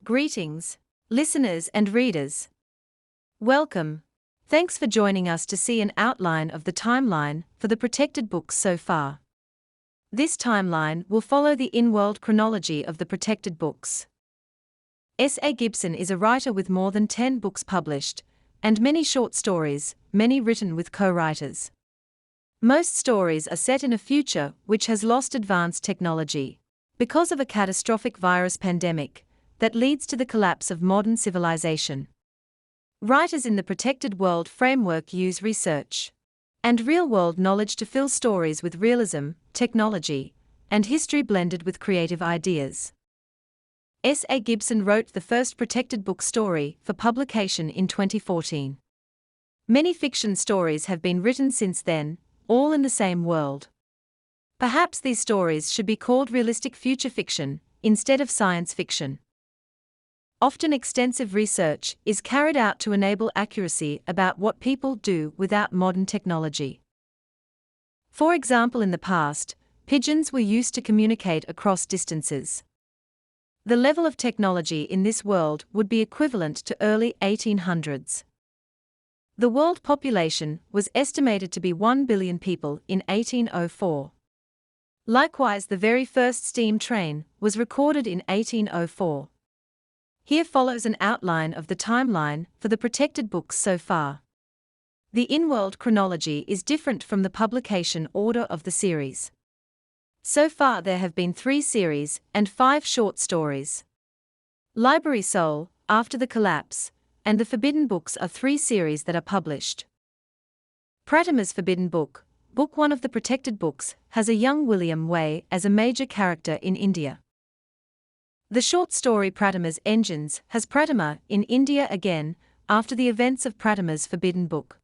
Greetings, listeners and readers. Welcome. Thanks for joining us to see an outline of the timeline for the protected books so far. This timeline will follow the in-world chronology of the protected books. S.A. Gibson is a writer with more than 10 books published, and many short stories, many written with co-writers. Most stories are set in a future which has lost advanced technology because of a catastrophic virus pandemic that leads to the collapse of modern civilization. Writers in the protected world framework use research and real-world knowledge to fill stories with realism, technology, and history blended with creative ideas. S.A. Gibson wrote the first protected book story for publication in 2014. Many fiction stories have been written since then, all in the same world. Perhaps these stories should be called realistic future fiction instead of science fiction. Often extensive research is carried out to enable accuracy about what people do without modern technology. For example, in the past, pigeons were used to communicate across distances. The level of technology in this world would be equivalent to early 1800s. The world population was estimated to be 1 billion people in 1804. Likewise, the very first steam train was recorded in 1804. Here follows an outline of the timeline for the protected books so far. The in-world chronology is different from the publication order of the series. So far there have been 3 series and 5 short stories. Library Soul, After the Collapse, and The Forbidden Books are 3 series that are published. Pratima's Forbidden Book, Book 1 of the protected books, has a young William Way as a major character in India. The short story Pratima's Engines has Pratima in India again, after the events of Pratima's Forbidden Book.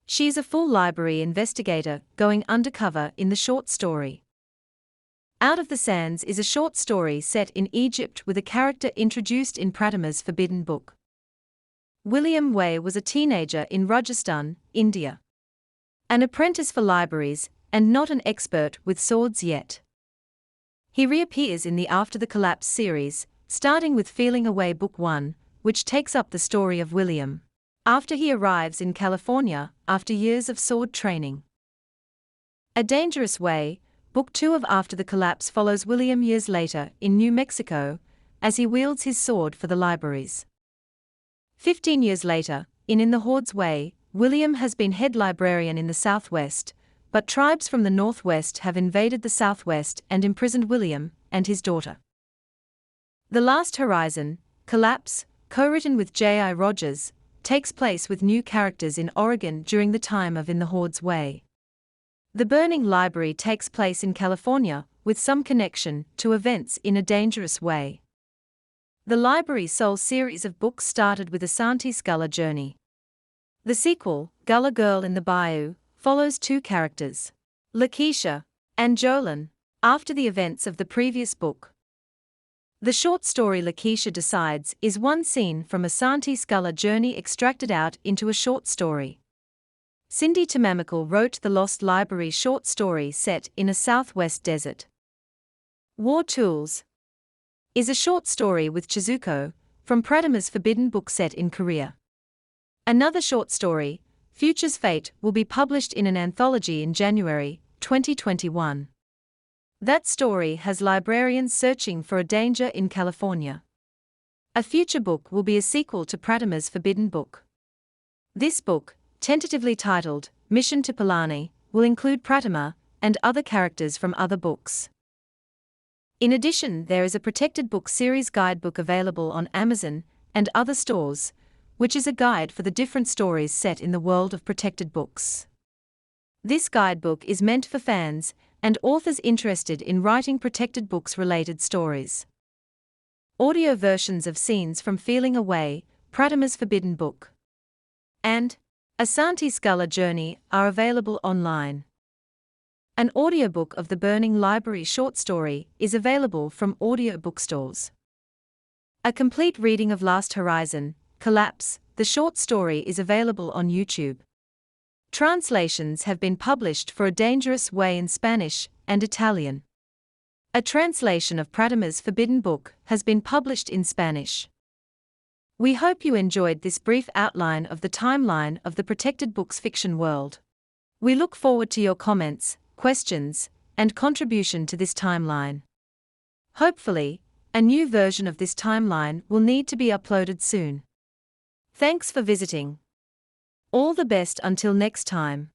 She is a full library investigator going undercover in the short story. Out of the Sands is a short story set in Egypt with a character introduced in Pratima's Forbidden Book. William Way was a teenager in Rajasthan, India. An apprentice for libraries, and not an expert with swords yet. He reappears in the After the Collapse series, starting with Feeling Away Book 1, which takes up the story of William after he arrives in California after years of sword training. A Dangerous Way, Book 2 of After the Collapse follows William years later in New Mexico, as he wields his sword for the libraries. 15 years later, in the Horde's Way, William has been head librarian in the Southwest, but tribes from the Northwest have invaded the Southwest and imprisoned William and his daughter. The Last Horizon, Collapse, co-written with J.I. Rogers, takes place with new characters in Oregon during the time of In the Horde's Way. The Burning Library takes place in California, with some connection to events in A Dangerous Way. The Library Soul series of books started with Asante's Gullah Journey. The sequel, Gullah Girl in the Bayou, follows 2 characters, Lakeisha and Jolin, after the events of the previous book. The short story Lakeisha Decides is one scene from Asante's Gullah Journey extracted out into a short story. Cindy Tamamical wrote the Lost Library short story set in a Southwest desert. War Tools is a short story with Chizuko, from Pratima's Forbidden Book set in Korea. Another short story, Future's Fate, will be published in an anthology in January 2021. That story has librarians searching for a danger in California. A future book will be a sequel to Pratima's Forbidden Book. This book, tentatively titled Mission to Palani, will include Pratima and other characters from other books. In addition, there is a protected book series guidebook available on Amazon and other stores, which is a guide for the different stories set in the world of protected books. This guidebook is meant for fans and authors interested in writing protected books-related stories. Audio versions of scenes from Feeling Away, Pratima's Forbidden Book, and Asante's Gullah Journey are available online. An audiobook of the Burning Library short story is available from audio bookstores. A complete reading of Last Horizon, Collapse, the short story is available on YouTube. Translations have been published for A Dangerous Way in Spanish and Italian. A translation of Pratama's Forbidden Book has been published in Spanish. We hope you enjoyed this brief outline of the timeline of the Protected Books fiction world. We look forward to your comments, questions, and contribution to this timeline. Hopefully, a new version of this timeline will need to be uploaded soon. Thanks for visiting. All the best until next time.